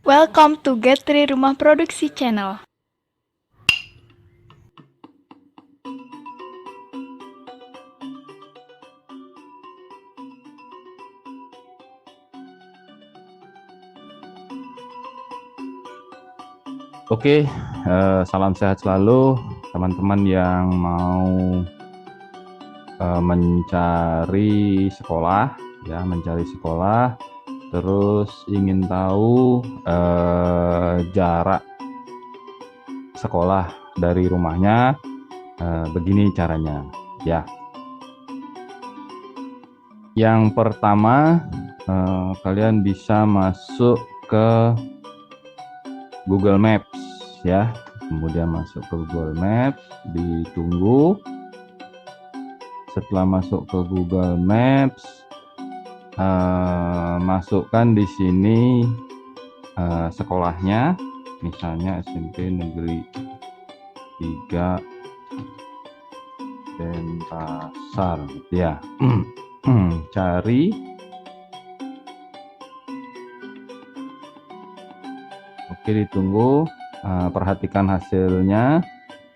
Welcome to Get3 Rumah Produksi Channel. Oke, salam sehat selalu teman-teman yang mau mencari sekolah, terus ingin tahu jarak sekolah dari rumahnya. Begini caranya, ya. Yang pertama, kalian bisa masuk ke Google Maps, ya. Kemudian masuk ke Google Maps, ditunggu. Setelah masuk ke Google Maps, masukkan di sini sekolahnya, misalnya SMP Negeri 3 Denpasar, ya. Cari. Oke, ditunggu. Perhatikan hasilnya.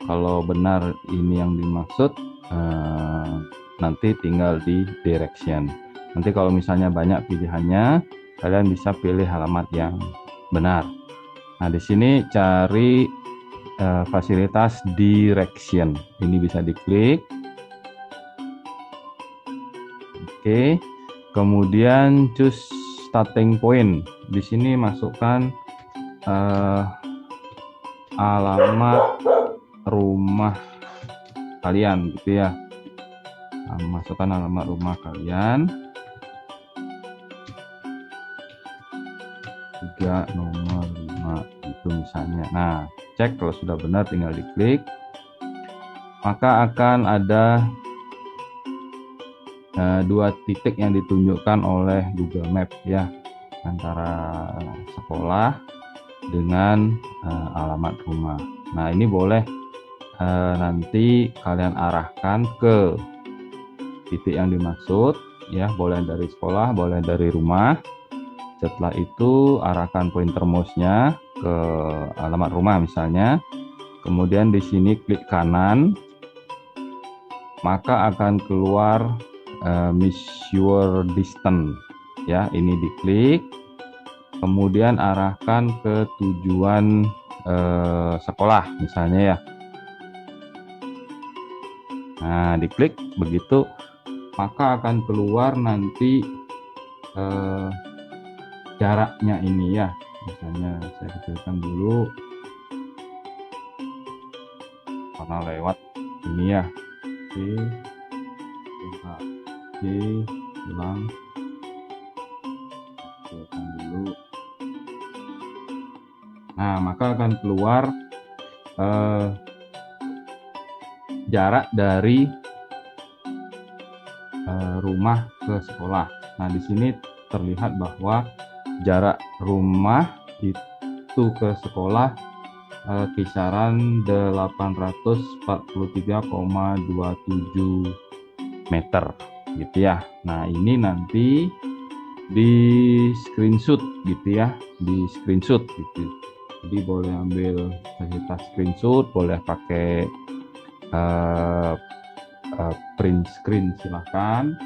Kalau benar ini yang dimaksud, nanti tinggal di direction. Nanti kalau misalnya banyak pilihannya, kalian bisa pilih alamat yang benar. Nah, di sini cari fasilitas direction. Ini bisa diklik. Oke. Kemudian choose starting point. Di sini masukkan alamat rumah kalian, gitu ya. Masukkan alamat rumah kalian, 3 nomor 5 itu misalnya. Nah, cek kalau sudah benar, tinggal diklik. Maka akan ada 2 titik yang ditunjukkan oleh Google Maps, ya, antara sekolah dengan alamat rumah. Nah, ini boleh nanti kalian arahkan ke titik yang dimaksud, ya. Boleh dari sekolah, boleh dari rumah. Setelah itu arahkan pointer mouse-nya ke alamat rumah misalnya. Kemudian di sini klik kanan, maka akan keluar measure distance, ya. Ini diklik. Kemudian arahkan ke tujuan sekolah misalnya, ya. Nah, diklik begitu, maka akan keluar nanti jaraknya ini, ya. Misalnya saya kecilkan dulu karena lewat ini, ya. Oke, ulang, kecilkan dulu. Nah, maka akan keluar jarak dari rumah ke sekolah. Nah, di sini terlihat bahwa jarak rumah itu ke sekolah kisaran 843,27 meter, gitu ya. Nah, ini nanti di screenshot, gitu ya, gitu. Jadi boleh ambil fasilitas screenshot, boleh pakai print screen, silahkan.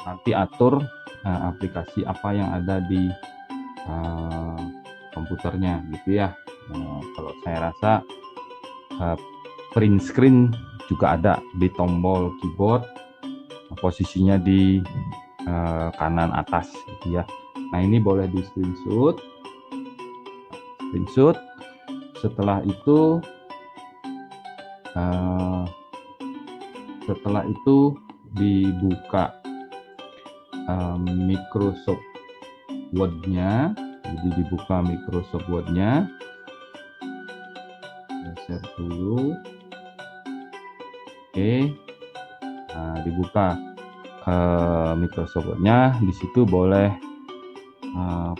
Nanti atur aplikasi apa yang ada di komputernya, gitu ya. Kalau saya rasa print screen juga ada di tombol keyboard, posisinya di kanan atas, gitu ya. Nah, ini boleh di screenshot. Setelah itu dibuka Microsoft Word-nya. Jadi dibuka Microsoft Word-nya, share dulu. Oke. Nah, dibuka Microsoft Word-nya. Di situ boleh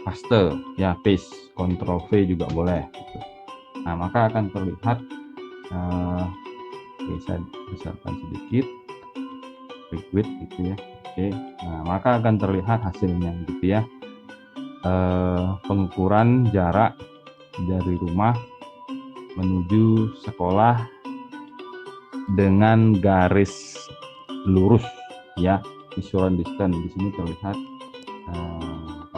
paste, ya, paste, Ctrl V juga boleh, gitu. Nah, maka akan terlihat, bisa besarkan sedikit, liquid, gitu ya. Oke. Nah, maka akan terlihat hasilnya, gitu ya. pengukuran jarak dari rumah menuju sekolah dengan garis lurus ya, visual distance di sini terlihat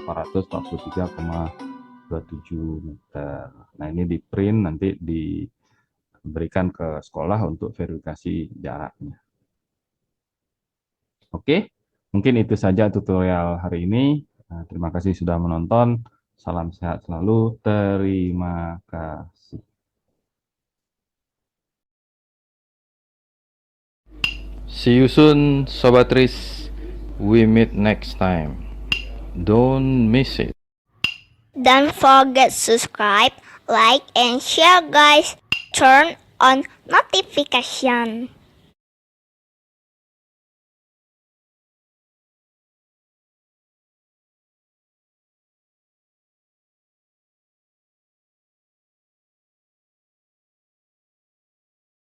843,27 meter. Nah, ini di print nanti diberikan ke sekolah untuk verifikasi jaraknya. Oke, mungkin itu saja tutorial hari ini. Terima kasih sudah menonton. Salam sehat selalu. Terima kasih. See you soon, Sobat Tris. We meet next time. Don't miss it. Don't forget subscribe, like, and share guys. Turn on notification.